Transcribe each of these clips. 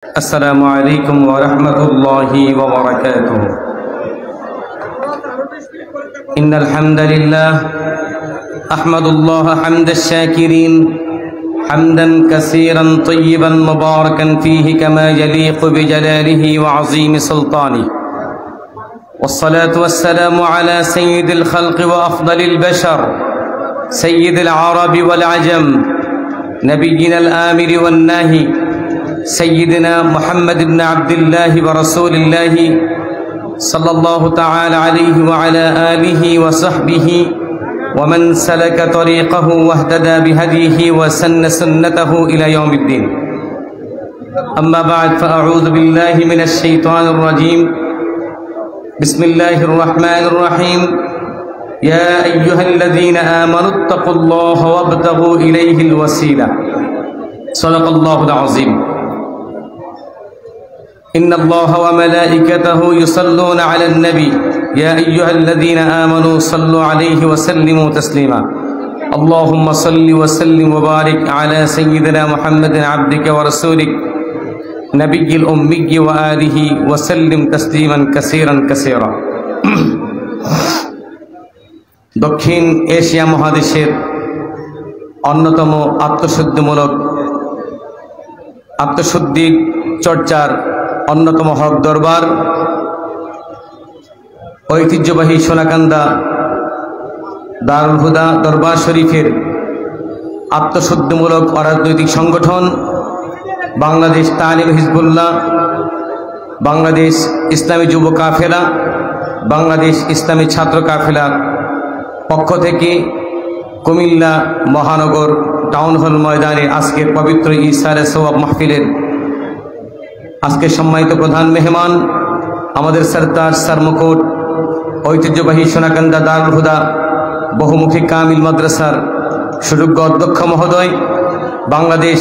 السلام عليكم ورحمة الله وبركاته. إن الحمد لله أحمد الله حمد الشاكرين حمدا كثيرا طيبا مباركا فيه كما يليق بجلاله وعظيم سلطانه، والصلاة والسلام على سيد الخلق وأفضل البشر سيد العرب والعجم نبينا الآمر والناهي سيدنا محمد بن عبد الله ورسول الله صلى الله تعالى عليه وعلى آله وصحبه ومن سلك طريقه واهتدى بهديه وسن سنته إلى يوم الدين. أما بعد، فأعوذ بالله من الشيطان الرجيم. بسم الله الرحمن الرحيم. يا أيها الذين آمنوا اتقوا الله وابتغوا إليه الوسيلة. صدق الله العظيم. إن الله وملائكته يصلون على النبي يا أيها الذين آمنوا صلوا عليه وسلموا تسليما. اللهم صل وسلم وبارك على سيدنا محمد عبدك ورسولك نبي الأمي وآله وسلم تسليما كثيرا كثيرا. দক্ষিণ এশিয়া মহাদেশের অন্যতম আত্মশুদ্ধি চর্চার অন্যতম হক দরবার ঐতিহ্যবাহী সোনাকান্দা দারুল হুদা দরবার শরীফের আত্মশুদ্ধিমূলক অরাজনৈতিক সংগঠন বাংলাদেশ তালিম হিজবুল্লাহ, বাংলাদেশ ইসলামী যুব কাফেলা, বাংলাদেশ ইসলামী ছাত্র কাফেলার পক্ষ থেকে কুমিল্লা মহানগর টাউন হল ময়দানে আজকের পবিত্র ইসারে সওয়াব মাহফিলের আজকে সম্মানিত প্রধান মেহমান আমাদের সরদার সরমুকুট ঐতিহ্যবাহী সোনাকান্দা দারুল হুদা বহুমুখী কামিল মাদ্রাসার সুযোগ্য অধ্যক্ষ মহোদয়, বাংলাদেশ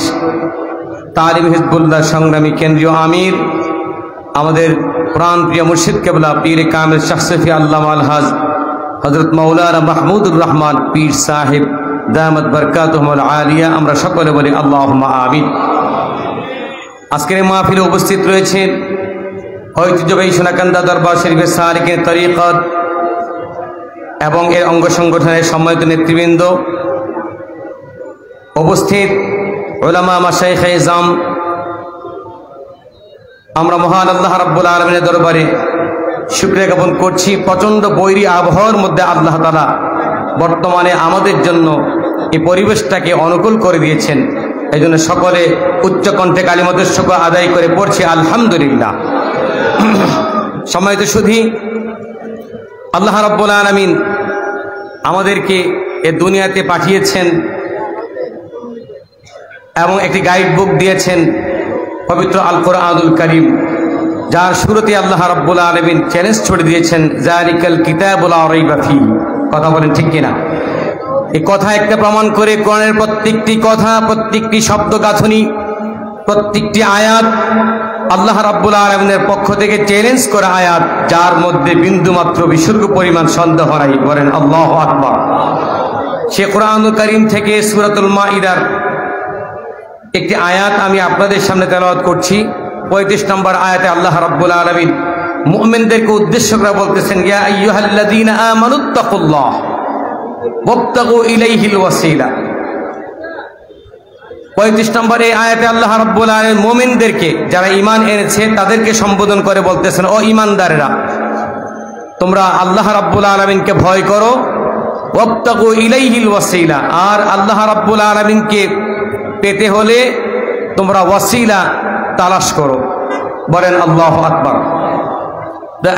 তালিম হিজবুল্লাহ সংগ্রামী কেন্দ্রীয় আমির, আমাদের প্রাণপ্রিয় মুর্শিদ কেবলা পীর কামিল শাহসফি আল্লামা আলহাজ হযরত মাওলানা মাহমুদুর রহমান পীর সাহেব দামাত বরকাতুহুল আলিয়া, আমরা সকলে বলি আল্লাহুম্মা আমিন। আজকের এই মাহফিলে উপস্থিত রয়েছে ঐতিহ্যবাহী সোনাকান্দা দরবার শরীফের সালিকিন তরিকত এবং এর অঙ্গ সংগঠনের সম্মানিত নেতৃবৃন্দ, উপস্থিত উলামা মাশায়েখে ইজাম। আমরা মহান আল্লাহ রাব্বুল আলামিনের দরবারে শুকরিয়া জ্ঞাপন করছি, প্রচণ্ড বৈরী আবহাওয়ার মধ্যে আল্লাহ তাআলা বর্তমানে আমাদের জন্য এই পরিবেশটাকে অনুকূল করে দিয়েছেন। এই জন্য সকলে উচ্চকণ্ঠে কালিমাতুশ শুকর আদায় করে পড়ছি আলহামদুলিল্লাহ। সম্মানিত সুধী, আল্লাহ রাব্বুল আলামিন আমাদেরকে এ দুনিয়াতে পাঠিয়েছেন এবং একটি গাইড বুক দিয়েছেন, পবিত্র আল কোরআনুল কারীম, যার শুরুতে আল্লাহ রাব্বুল আলামিন চ্যালেঞ্জ ছড়ে দিয়েছেন যালিকাল কিতাবুল লা রাইবা ফীহি। কথা বলেন ঠিক কিনা? এই কথা একটা প্রমাণ করে কোরআনের প্রত্যেকটি কথা, প্রত্যেকটি শব্দ গাঁথনি, প্রত্যেকটি আয়াত আল্লাহ রাব্বুল আলামিনের পক্ষ থেকে চ্যালেঞ্জ করা আয়াত, যার মধ্যে বিন্দুমাত্র বিসর্গ পরিমাণ সন্দেহ নাই। বলেন আল্লাহু আকবার। সে কোরআনুল কারীম থেকে সূরাতুল মাইদার একটি আয়াত আমি আপনাদের সামনে তেলাওয়াত করছি। 35 নম্বর আয়াতে আল্লাহ রাব্বুল আলামিন মুমিনদেরকে উদ্দেশ্য করে বলতেছেন, ইয়া আইয়ুহাল্লাযীনা আমানুত্তাকুল্লাহ ওয়াবতাগু ইলাইহিল ওয়াসিলা। 35 নম্বর এই আয়াতে আল্লাহ রাব্বুল আলামিন মুমিনদেরকে, যারা ঈমান এনেছে তাদেরকে সম্বোধন করে বলতেছেন, ও ঈমানদারেরা, তোমরা আল্লাহ রাব্বুল আলামিনকে ভয় করো, ওয়াবতাগু ইলাইহিল ওয়াসিলা, আর আল্লাহ রাব্বুল আলামিনকে পেতে হলে তোমরা ওয়াসিলা তালাশ করো। বলেন আল্লাহু আকবার।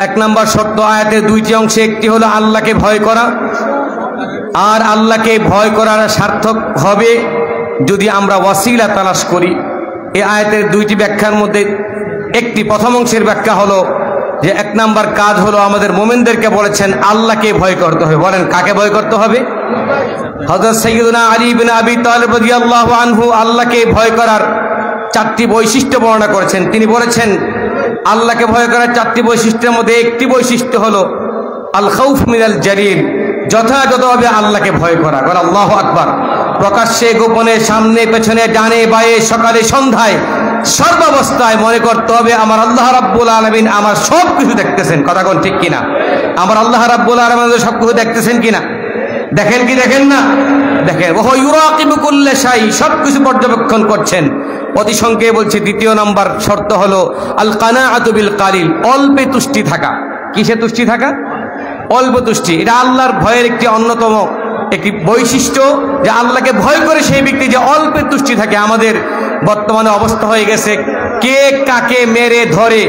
1 নম্বর শর্ত আয়াতের 2টি অংশে, একটি হলো আল্লাহকে ভয় করা, আর আল্লাহকে ভয় করার সার্থক হবে যদি আমরা ওয়াসিলা তালাশ করি। এই আয়াতের 2টি ব্যাখ্যার মধ্যে একটি, প্রথম অংশের ব্যাখ্যা হলো যে 1 নম্বর কাজ হলো আমাদের মুমিনদেরকে বলেছেন আল্লাহকে ভয় করতে হবে। বলেন কাকে ভয় করতে হবে? হযরত সাইয়্যিদুনা আলী ইবনে আবি তালিব রাদিয়াল্লাহু আনহু আল্লাহকে ভয় করার 4টি বৈশিষ্ট্য বর্ণনা করেছেন। তিনি বলেছেন আল্লাহকে ভয় করার 4টি বৈশিষ্ট্যের মধ্যে একটি বৈশিষ্ট্য হলো আল খাউফ মিনাল জালিল, যথাযথভাবে আল্লাহকে ভয় করা। আল্লাহু আকবার। প্রকাশ্যে গোপনে, সামনে পেছনে, ডানে বায়ে, সকালে সন্ধ্যায় সর্বাবস্থায় মনে করতে হবে আমার আল্লাহ রাব্বুল আলামিন আমার সব কিছু দেখতেছেন। কথা কোন ঠিক কিনা? আমার আল্লাহ রাব্বুল আলামিন সব কিছু দেখতেছেন কিনা? দেখেন কি দেখেন না? দেখেন, ওয়া ইউরাকিবু কুল্লা শাই, সব কিছু পর্যবেক্ষণ করছেন। অতি সংক্ষেপে বলছি, দ্বিতীয় নম্বর শর্ত হলো আল কানাআতু বিল কালিল, অল্পে তুষ্টি থাকা। কিসে তুষ্টি থাকা? অল্প তুষ্টি। এটা আল্লাহর ভয়ের একটি অন্যতম একটি বৈশিষ্ট্য, যে আল্লাহকে ভয় করে সেই ব্যক্তি যে অল্পে তুষ্টি থাকে। আমাদের বর্তমানে অবস্থা হয়ে গেছে, কে কাকে মেরে ধরে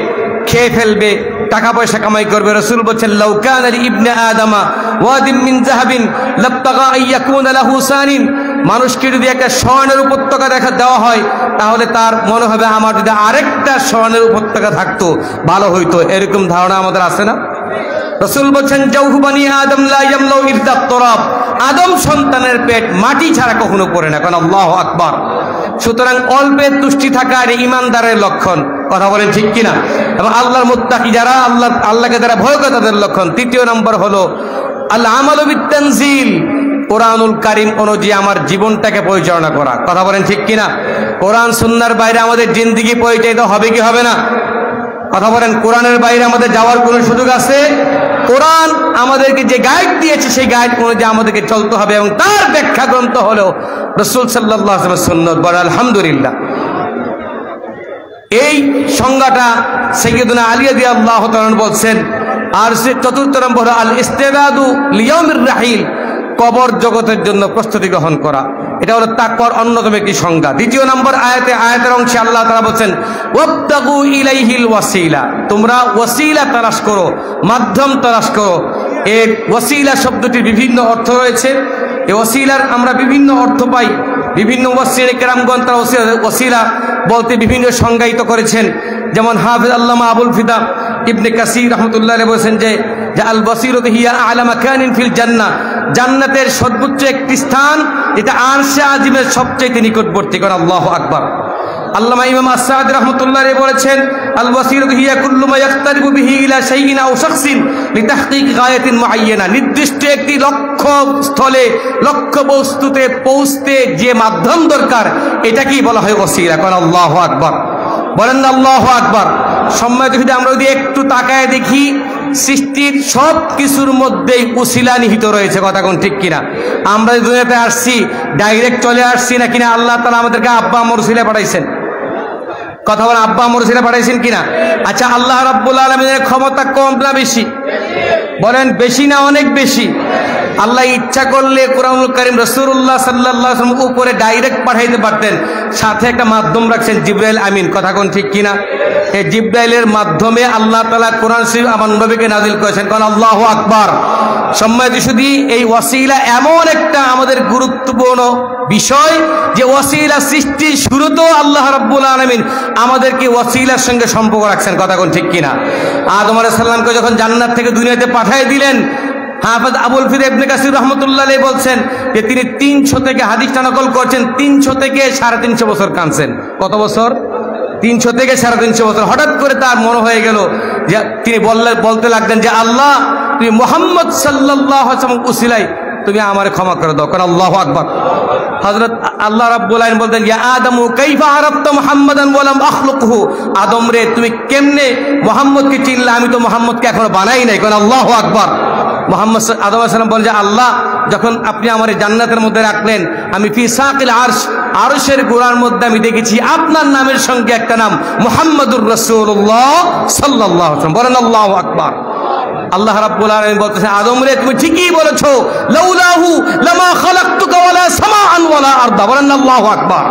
খেয়ে ফেলবে, টাকা পয়সা কামাই করবে। রাসূল বলেছেন, লাউ কানা ইবনে আদামা ওয়াদিম মিন যাহাবিন লাবতাগা আইয়াকুনা লাহু সানিন, মানুষকে যদি একটা স্বর্ণের উপত্যকা দেওয়া হয়, তাহলে তার মনে হবে আমার যদি আরেকটা স্বর্ণের উপত্যকা থাকতো ভালো হইতো। এরকম ধারণা আমাদের আছে না? রাসূল বলেছেন, জাওহু বানি আদম লা ইয়ামলাউ ইরদাত তুরাব, আদম সন্তানের পেট মাটি ছাড়া কখনো পড়ে না। কারণ আল্লাহু আকবার। সুতরাং অল্পে তুষ্টি থাকা এটা ঈমানদারের লক্ষণ। কথা বলেন ঠিক কিনা? এবং আল্লাহর মুত্তাকি যারা, আল্লাহকে যারা ভয় করে তাদের লক্ষণ। তৃতীয় নম্বর হলো আল আমালু বিত তানজিল, কোরআনুল কারীম অনুযায়ী আমার জীবনটাকে পরিচালনা করা। কথা বলেন ঠিক কিনা? কোরআন সুন্নাহর বাইরে আমাদের জিন্দেগি পরিচালিত হবে কি হবে না? কথা বলেন, কোরআনের বাইরে আমাদের যাওয়ার কোনো সুযোগ আছে? কোরআন আমাদেরকে যে গাইড দিয়েছে সেই গাইড অনুযায়ী আমাদেরকে চলতে হবে, এবং তার ব্যাখ্যা গ্রন্থ হলো রাসূল সাল্লাল্লাহু আলাইহি ওয়াসাল্লামের সুন্নাত। বলেন আলহামদুলিল্লাহ। এই সংজ্ঞাটা সাইয়্যিদুনা আলী রাদিয়াল্লাহু তাআলা বলছেন। আর চতুর্থ নম্বর আল ইস্তিদাদু লিয়াউমির রাহিল, কবর জগতের জন্য প্রস্তুতি গ্রহণ করা। এটা হলো তাকওয়ার অন্যতম একটি সংজ্ঞা। দ্বিতীয় নম্বর আয়াতের অংশে আল্লাহ তাআলা বলেন, ওয়াবতাগু ইলাইহিল ওয়াসিলা, তোমরা ওয়াসিলা তালাশ করো, মাধ্যম তালাশ করো। এর ওয়াসিলা শব্দটির বিভিন্ন অর্থ রয়েছে। এই ওয়াসিলার আমরা বিভিন্ন অর্থ পাই। বিভিন্ন মুফাসসিরে কেরামগণ তারা ওয়াসিলা বলতে বিভিন্ন সংজ্ঞায়িত করেছেন। যেমন হাফেজ আল্লামা আবুল ফিদা ইবনে কাসির রাহমাতুল্লাহ আলাইহি বলেছেন যে আল বাসিরাতু হিয়া আ'লা মাকানিন ফিল জান্নাহ, জান্নাতের সর্বোচ্চ একটি স্থান, এটা আরশে আজিমের সবচেয়ে নিকটবর্তী। করেন আল্লাহু আকবার। আল্লামা ইমাম আস-সাদি রাহমাতুল্লাহ আলাইহি বলেছেন, আল বাসিরাতু হিয়া কুল্লু মা ইয়াক্তারিবু বিহি ইলা শাইইন আও শাখসিন লিতাহকিক গায়াতিন মুআয়্যানা, নির্দিষ্ট একটি লক্ষ্য স্থলে, লক্ষ্য বস্তুতে পৌঁছতে যে মাধ্যম দরকার, এটাকেই বলা হয় ওসিলা। করেন আল্লাহু আকবার। বলেন না আল্লাহু আকবার। সম্মানিত, যদি আমরা যদি একটু তাকায় দেখি, সৃষ্টির সব কিছুর মধ্যেই উসিলা নিহিত রয়েছে। কথা কোন ঠিক কিনা? আমরা দুনিয়াতে আসছি ডাইরেক্ট চলে আসছি না কিনা? আল্লাহ তাআলা আমাদেরকে আব্বা আম্মুর উসিলা পাঠাইছেন। কথা বলেন, আব্বা আম্মুর উসিলা পাঠাইছেন কিনা? আচ্ছা, আল্লাহ রাব্বুল আলামিনের ক্ষমতা কম না বেশি? বলেন, বেশি না অনেক বেশি? আল্লাহ ইচ্ছা করলে কোরআনুল কারীম রাসূলুল্লাহ সাল্লাল্লাহু আলাইহি ওয়াসাল্লাম উপরে ডাইরেক্ট পাঠাইতে পারতেন, সাথে একটা মাধ্যম রাখছেন জিবরাইল আমিন। কথা কোন ঠিক কিনা? এই জিবরাইলের মাধ্যমে আল্লাহ তাআলা কোরআন শরীফ আমার নবীকে নাযিল করেছেন। কারণ আল্লাহু আকবার। সম্মানিত, শুধু এই ওয়াসিলা এমন একটা আমাদের গুরুত্বপূর্ণ বিষয় যে ওয়াসিলা সৃষ্টির শুরুতেও আল্লাহ রাব্বুল আলামিন আমাদেরকে ওয়াসিলার সঙ্গে সম্পর্ক রাখছেন। কথা কোন ঠিক কিনা? আদম আলাইহিস সালামকে যখন জান্নাত থেকে দুনিয়াতে পাঠিয়ে দিলেন, হাফেজ আবুল ফিদা ইবনে কাসির রাহমাতুল্লাহ আলাইহি বলছেন যে তিনি 300 থেকে হাদিসটা নকল করছেন, 300 থেকে 350 বছর কাঁদছেন। কত বছর? 300 থেকে 350 বছর। হঠাৎ করে তার মনে হয়ে গেল যে তিনি বলতে লাগলেন যে আল্লাহ, তুমি মুহাম্মদ সাল্লাল্লাহু আলাইহি ওয়াসাল্লাম উসিলাই তুমি আমারে ক্ষমা করে দাও। কারণ আল্লাহু আকবার। হযরত আল্লাহ রাব্বুল আলামিন বলতেন, ইয়া আদমু কাইফা আরাফতা মুহাম্মাদান ওয়া লাম আখলুকহু, আদম রে তুমি কেমনে মুহাম্মদকে চিনলে? আমি তো মুহাম্মদকে এখনো বানাই নাই। কারণ আল্লাহু আকবার। মুহাম্মদ আদম আলাইহিস সালাম বলেন যে আল্লাহ, যখন আপনি আমার জান্নাতের মধ্যে রাখলেন, আমি ফি সাকিল আরশ, আরশের গোড়ার মধ্যে আমি দেখেছি আপনার নামের সঙ্গে একটা নাম মুহাম্মাদুর রাসূলুল্লাহ সাল্লাল্লাহু আলাইহি ওয়াসাল্লাম। বলেন আল্লাহু আকবার। আল্লাহ রাব্বুল আলামিন বলতেছেন, আদম রে তুমি ঠিকই বলেছো, লাউলাহু লামা খালাকতুকা ওয়ালা সামাআন ওয়ালা আরদা। বলেন আল্লাহু আকবার।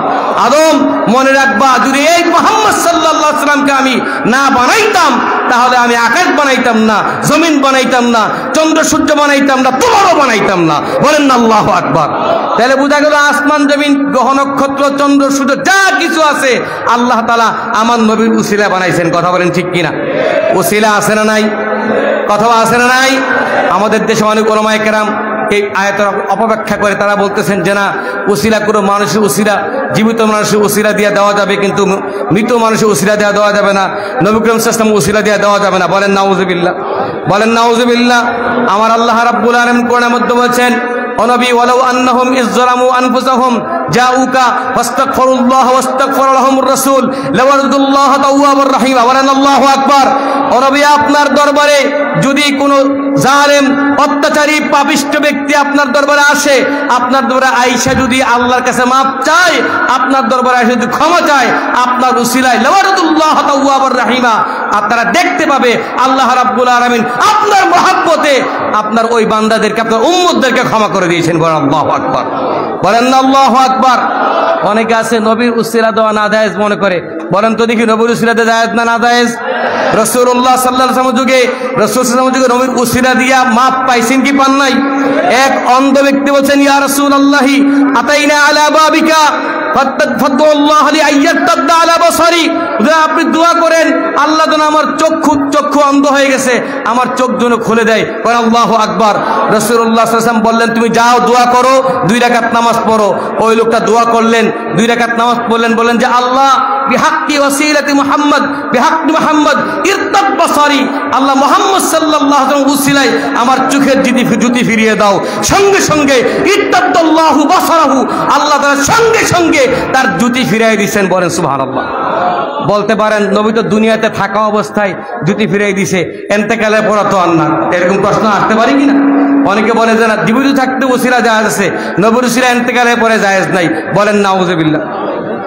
আদম, মনে রাখবা, যদি এই মুহাম্মদ সাল্লাল্লাহু আলাইহি ওয়াসাল্লামকে আমি না বানাইতাম, তাহলে আমি আকাশ বানাইতাম না, জমিন বানাইতাম না, চন্দ্র সূর্য বানাইতাম না, তোমারও বানাইতাম না। বলেন আল্লাহু আকবার। তাহলে বোঝা গেল আসমান জমিন গ্রহ নক্ষত্র চন্দ্র সূর্য যা কিছু আছে আল্লাহ তাআলা আমার নবীর উসিলা বানাইছেন। কথা বলেন ঠিক কিনা? উসিলা আছে না নাই? কথা আছে না নাই? আমাদের দেশে অনেক ওলামায়ে কেরাম এই আয়াতের অপব্যাখ্যা করে তারা বলতেছেন যে না, উসিলা কোনো মানুষের উসিলা জীবিত মানুষের উসিলা দিয়ে দেওয়া যাবে, কিন্তু মৃত মানুষের উসিলা দেওয়া যাবে না, নবী করিম সাল্লাল্লাহু আলাইহি ওয়াসাল্লাম উসিলা দিয়ে দেওয়া যাবে না। বলেন নাউযুবিল্লাহ। বলেন নাউযুবিল্লাহ। আমার আল্লাহ রাব্বুল আলামিন কোরআনের মধ্যে বলেছেন, ও নবী, ওয়ালাউ আন্নাহুম ইযযালামু আনফুসাহুম জাউকা ফাস্তাগফিরুল্লাহ ওয়াস্তাগফির লাহুমুর রাসূল লাওয়াজদুল্লাহ তাওয়াবুর রহিম। বলেন আল্লাহু আকবার। ও নবী, আপনার দরবারে যদি কোনো জালেম অত্যাচারী পাপিষ্ঠ ব্যক্তি আপনার দরবারে আসে, আপনার দরবারে আয়েশা যদি আল্লাহর কাছে মাপ চায়, আপনার দরবারে আয়েশা যদি ক্ষমা চায়, আপনার উসিলায় লাওয়াজদুল্লাহ তাওয়াবুর রহিমা, আপনারা দেখতে পাবে আল্লাহ রাব্বুল আলামিন আপনার মহব্বতে আপনার ওই বান্দাদেরকে, আপনার উম্মতদেরকে ক্ষমা করে দিয়েছেন। বলেন আল্লাহু আকবার। বলেন না আল্লাহু আকবার। অনেকে আছে নবীর উসিলা দেওয়া না জায়েজ মনে করে। বলেন তো দেখি, নবীর উসিলাতে জায়েজ না জায়েজ? রাসূলুল্লাহ সাল্লাল্লাহু আলাইহি ওয়াসাল্লাম যুগে, রাসূল সাল্লাল্লাহু আলাইহি ওয়াসাল্লাম যুগে নবীর উসিলা দিয়া মাপ পাইছেন কি পান নাই? এক অন্ধ ব্যক্তি বলছেন, ইয়া রাসূলুল্লাহি আতাইনা আলা বাবিকা ফাদুল্লাহ লি আইয়াতাদা আলা বসারি, আপনি দোয়া করেন আল্লাহ যেন আমার চক্ষু অন্ধ হয়ে গেছে, আমার চোখ যেন খুলে দেয়। বলেন আল্লাহু আকবার। রাসূলুল্লাহ সাল্লাল্লাহু আলাইহি ওয়াসাল্লাম বললেন, তুমি যাও দোয়া করো, 2 রাকাত নামাজ পড়ো। ওই লোকটা দোয়া করলেন, 2 রাকাত নামাজ পড়লেন, বলেন যে আল্লাহ বিহাক্কি ওয়াসিলাতি মুহাম্মদ বিহাক্কি মুহাম্মদ ইরতাদ বসারি, আল্লাহ মুহাম্মদ সাল্লাল্লাহু আলাইহি ওয়াসাল্লাম উসিলায় আমার চোখের জ্যোতি ফিরিয়ে দাও। সঙ্গে সঙ্গে ইরতাদাল্লাহু বসারাহু, আল্লাহ তাআলা সঙ্গে সঙ্গে তার জ্যোতি ফিরিয়ে দিয়েছেন। বলেন সুবহানাল্লাহ। বলতে পারেন নবী তো দুনিয়াতে থাকা অবস্থায় জ্যোতি ফিরিয়ে দিছে, ইন্তেকালের পর তো আর না। এরকম প্রশ্ন আসতে পারে কিনা? অনেকে বলে যে না, জীবিত থাকতে উসিলা জায়েজ আছে, নবীর উসিলা ইন্তেকালের পরে জায়েজ নাই। বলেন নাউযুবিল্লাহ।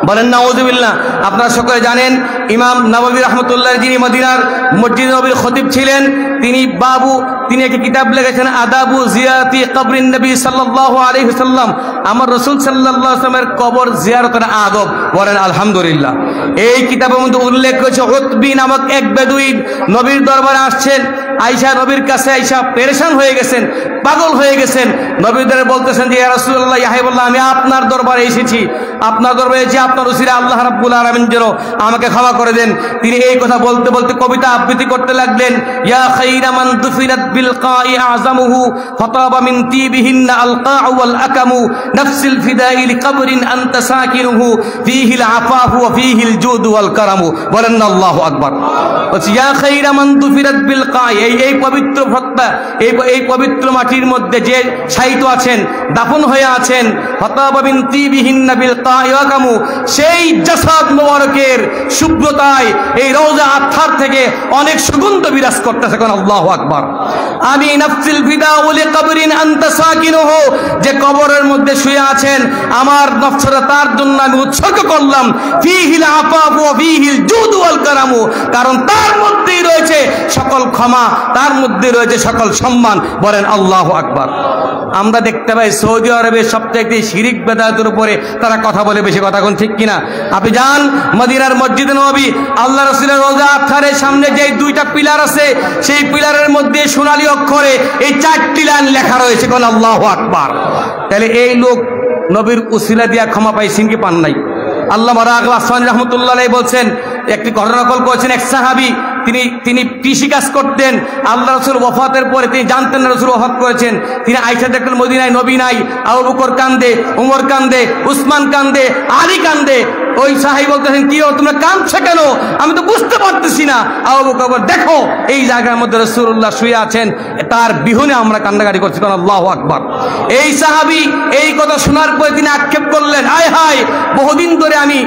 বলেন নাউযুবিল্লাহ। আপনারা সকলে জানেন ইমাম নববী রাহমাতুল্লাহ, যিনি মদিনার মসজিদ নববীর খতিব ছিলেন, তিনি একটি কিতাব লিখেছেন আদাবু জিয়ারতি কবরিন নবী সাল্লাল্লাহু আলাইহি ওয়াসাল্লাম, আমার রাসূল সাল্লাল্লাহু আলাইহি ওয়াসাল্লামের কবর জিয়ারতের আদব। বলেন আলহামদুলিল্লাহ। এই কিতাবের মধ্যে উল্লেখ করেছে উতবি নামক এক বেদুইন নবীর দরবারে আসছেন। আয়েশা নবীর কাছে আয়েশা পেরেশান হয়ে গেছেন, পাগল হয়ে গেছেন। নবীর দরবারে বলতেছেন যে ইয়া রাসূলুল্লাহ, ইয়া হাবিবাল্লাহ, আমি আপনার দরবারে এসেছি, আপনার দরবারে এসে আপনার উসিলা আল্লাহ রাব্বুল আলামিন যেন আমাকে ক্ষমা করে দেন। তিনি এই কথা বলতে বলতে কবিতা আবৃত্তি করতে লাগলেন। ইয়া খায়রা মান দুফিনাত বিল কাই আযমুহু ফাতাবা মিন তিবিহিন্না আলকাউ ওয়াল আকামু নাফসিল ফিদাই লিকবরিন আনতা সাকিনুহু ফীহিল আফাফু ওয়া ফীহিল জুদু ওয়াল কারামু। বলেন আল্লাহু আকবার। ইয়া খায়রা মান দুফিনাত বিল কাই, এই পবিত্র ভক্তা, এই পবিত্র মাটির মধ্যে যে শায়িত আছেন, দাফন হয়ে আছেন, ফাতাবা মিন তিবিহিন্না বিল কাই ওয়া আকামু, সেই জাসাদ মোবারকের শুভ্রতায় এই রওজা আত্মার থেকে অনেক সুগন্ধ বিরাজ করতেছে। কোন আল্লাহু আকবার। আমি নাফসিল ফিদাউ লিকবরিন আনতা সাকিনুহু, যে কবরের মধ্যে শুয়ে আছেন, আমার নফসটা তার জন্য আমি উৎসর্গ করলাম। ফীহিল আফাফু ওয়া ফীহিল জুদু ওয়াল কারামু, কারণ তার মধ্যেই রয়েছে সকল ক্ষমা, তার মধ্যে রয়েছে সকল সম্মান। বলেন আল্লাহু আকবার। আমরা দেখতে পাই সৌদি আরবের সবচেয়ে শিরিক বেদাতের উপরে তারা কথা বলে বেশি, কথা কোন ঠিক কিনা? আপনি যান মদিনার মসজিদে নববী, আল্লাহ রাসূলের রওজা আতহারের সামনে যে 2টা পিলার আছে, সেই পিলারের মধ্যে সোনালী অক্ষরে এই 4টি লাইন লেখা রয়েছে। কোন আল্লাহু আকবার। তাহলে এই লোক নবীর উসিলা দিয়া ক্ষমা পাইছেন কি পান নাই? আল্লামা রাগিব আসফানী রাহমাতুল্লাহ আলাইহি বলছেন, একটি ঘটনা কল করেছেন। এক সাহাবী, তিনি কৃষিকাজ করতেন। আল্লাহ রাসূল ওয়াফাতের পরে তিনি জানতেন না রাসূল ওয়াফাত করেছেন। তিনি আয়েশা দেখলেন মদিনায় নবী নাই, আবু বকর কান্দে, উমর কান্দে, উসমান কান্দে, আলী কান্দে। ওই সাহাবী বলতেছেন, কি ও তোমরা কাঁদছো কেন? আমি তো বুঝতে পারতেছি না। আবু বকর, দেখো এই জায়গার মধ্যে রাসূলুল্লাহ শুয়ে আছেন, তার বিহুনে আমরা কান্নাকাটি করছি। কারণ আল্লাহু আকবার। এই সাহাবী এই কথা শোনার পরে তিনি আক্ষেপ করলেন, আয় হায়, বহুদিন ধরে আমি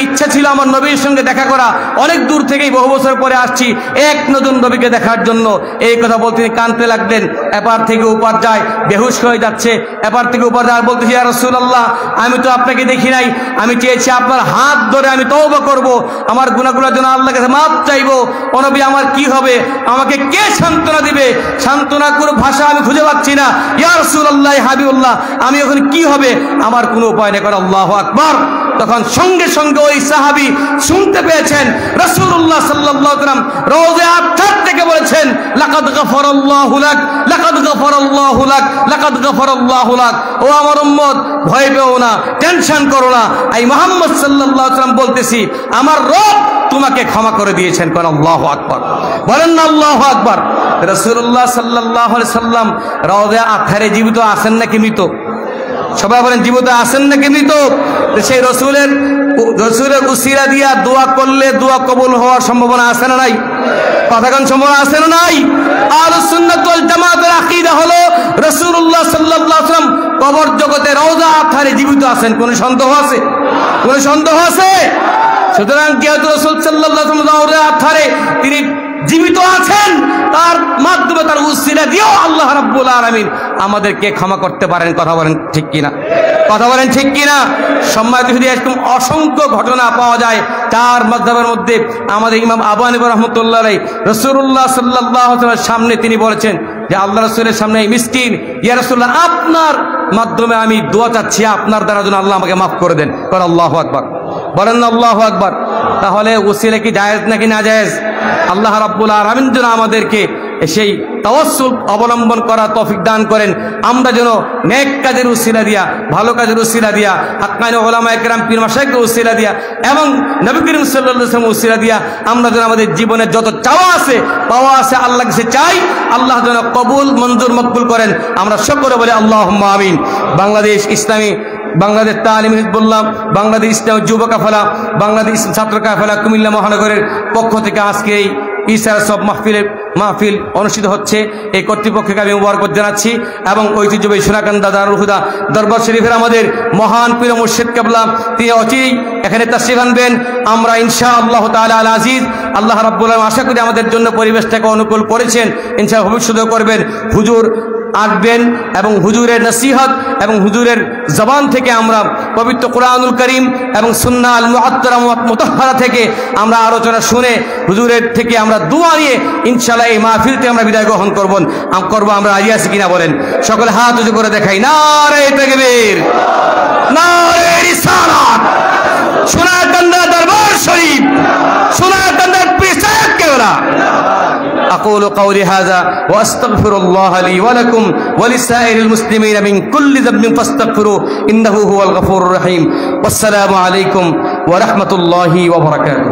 ইচ্ছা ছিল আমার নবীর সঙ্গে দেখা করা, অনেক দূর থেকেই বহু বছর পরে আসছি এক নতুন নবীকে দেখার জন্য। এই কথা বলতে তিনি কাঁদতে লাগলেন। এপার থেকে ওপার যায়, বেহুশ হয়ে যাচ্ছে, এপার থেকে ওপার যায়, আর বলতেছি, ইয়া রাসূলুল্লাহ, আমি তো আপনাকে দেখি নাই, আমি চেয়েছি আপনার হাত ধরে আমি তওবা করব, আমার গুনাহগুলোর জন্য আল্লাহর কাছে মাফ চাইবো। ও নবী, আমার কি হবে? আমাকে কে সান্ত্বনা দিবে? সান্ত্বনা কোনো ভাষা আমি খুঁজে পাচ্ছি না। ইয়া রাসূলুল্লাহ, হাবিবুল্লাহ, আমি এখন কি হবে? আমার কোনো উপায় নেই। আল্লাহু আকবার। তখন সঙ্গে সঙ্গে ওই সাহাবী শুনতে পেয়েছেন রাসূলুল্লাহ সাল্লাল্লাহু আলাইহি ওয়াসাল্লাম রওজা আতহার থেকে বলেছেন, লাকাদ গাফারাল্লাহু লাক, লাকাদ গাফারাল্লাহু লাক, লাকাদ গাফারাল্লাহু লাক। ও আমার উম্মত, ভয় পেও না, টেনশন করো না। এই মুহাম্মদ সাল্লাল্লাহু আলাইহি ওয়াসাল্লাম বলতেছি, আমার রব তোমাকে ক্ষমা করে দিয়েছেন। কোন আল্লাহু আকবার। বলেন না আল্লাহু আকবার। রাসূলুল্লাহ সাল্লাল্লাহু আলাইহি ওয়াসাল্লাম রওজা আতহারে জীবিত আছেন নাকি মৃত? সবাই বলেন, জীবিত আছেন নাকি মৃত? সেই রসুলের উসিলা দিয়া দোয়া করলে দোয়া কবুল হওয়ার সম্ভাবনা আছে না নাই? কথাগান সময় আছে না নাই? আহলুস সুন্নাত ওয়াল জামাতের আকীদা হলো রাসূলুল্লাহ সাল্লাল্লাহু আলাইহি ওয়াসাল্লাম কবর জগতে রওজা ধারে জীবিত আছেন। কোনো সন্দেহ আছে? কোনো সন্দেহ আছে? সুতরাং যেহেতু রাসূল সাল্লাল্লাহু আলাইহি ওয়াসাল্লাম রওজা ধারে তিনি জীবিত আছেন, তার মাধ্যমে তার উসিলা দিয়েও আল্লাহ রাব্বুল আলামিন আমাদেরকে ক্ষমা করতে পারেন। কথা বলেন ঠিক কিনা? কথা বলেন ঠিক কিনা? সম্মানিত যদি এরকম অসংখ্য ঘটনা পাওয়া যায় চার মাযহাবের মধ্যে। আমাদের ইমাম আবু হানিফা রাহমাতুল্লাহ আলাইহি রাসূলুল্লাহ সাল্লাল্লাহু আলাইহি ওয়াসাল্লামের সামনে তিনি বলেছেন যে আল্লাহ রাসূলের সামনে এই মিসকিন, ইয়া রাসূলুল্লাহ আপনার মাধ্যমে আমি দোয়া চাচ্ছি, আপনার দ্বারা যেন আল্লাহ আমাকে মাফ করে দেন। বলেন আল্লাহু আকবার, বলেন না আল্লাহু আকবার। তাহলে উসিলা কি জায়েজ নাকি না জায়েজ? আল্লাহ রাব্বুল আলামিন যেন আমাদেরকে সেই তাওয়াসসুল অবলম্বন করা তৌফিক দান করেন। আমরা যেন নেক কাজের উসিলা দিয়া, ভালো কাজের উসিলা দিয়া, হাক্কানি উলামায়ে কেরাম পীর মাশায়েখের উসিলা দিয়া এবং নবী করিম সাল্লাল্লাহু আলাইহি ওয়াসাল্লামের উসিলা দিয়া আমরা যেন আমাদের জীবনের যত চাওয়া আছে পাওয়া আছে আল্লাহর কাছে চাই, আল্লাহ যেন কবুল মঞ্জুর মকবুল করেন। আমরা সকলে বলি আল্লাহুম্মা আমিন। বাংলাদেশ ইসলামী, বাংলাদেশ তালিম হিজবুল্লাহ, বাংলাদেশ ইসলামী যুব কাফেলা, বাংলাদেশ ছাত্র কাফেলা কুমিল্লা মহানগরের পক্ষ থেকে আজকে এই ইশারা সব মাহফিল অনুষ্ঠিত হচ্ছে। এই কর্তৃপক্ষকে আমি মুবারকবাদ জানাচ্ছি এবং ঐতিহ্যবাহী সোনাকান্দা দারুল হুদা দরবার শরীফের আমাদের মহান পীর মুর্শিদ কেবলা তিনি অচিরেই এখানে তাশরীফ আনবেন। আমরা ইনশাআল্লাহ তাআলা আল আজিজ আল্লাহ রাব্বুল আলামিন আশা করি আমাদের জন্য পরিবেশটাকে অনুকূল করেছেন, ইনশাআল্লাহ ভবিষ্যতেও করবেন। হুজুর আসবেন এবং হুজুরের নসিহত এবং হুজুরের জবান থেকে আমরা পবিত্র কুরআনুল কারীম এবং সুন্নাহ আল মুআত্তারা মুতাহহারা থেকে আমরা আলোচনা শুনে হুজুরের থেকে আমরা দোয়া নিয়ে ইনশাআল্লাহ এই মাহফিলতে আমরা বিদায় গ্রহণ করব। আমরা রাজি আছি কিনা বলেন? সকলে হাত উঁচু করে দেখাই নারে তাকবীর, নারে রিসালাত, সোনাকান্দা দরবার শরীফ, সোনাকান্দার পিসাব কেওলা। أقول قولي هذا وأستغفر الله لي ولكم ولسائر المسلمين من كل ذنب فاستغفروه إنه هو الغفور الرحيم والسلام عليكم ورحمة الله وبركاته.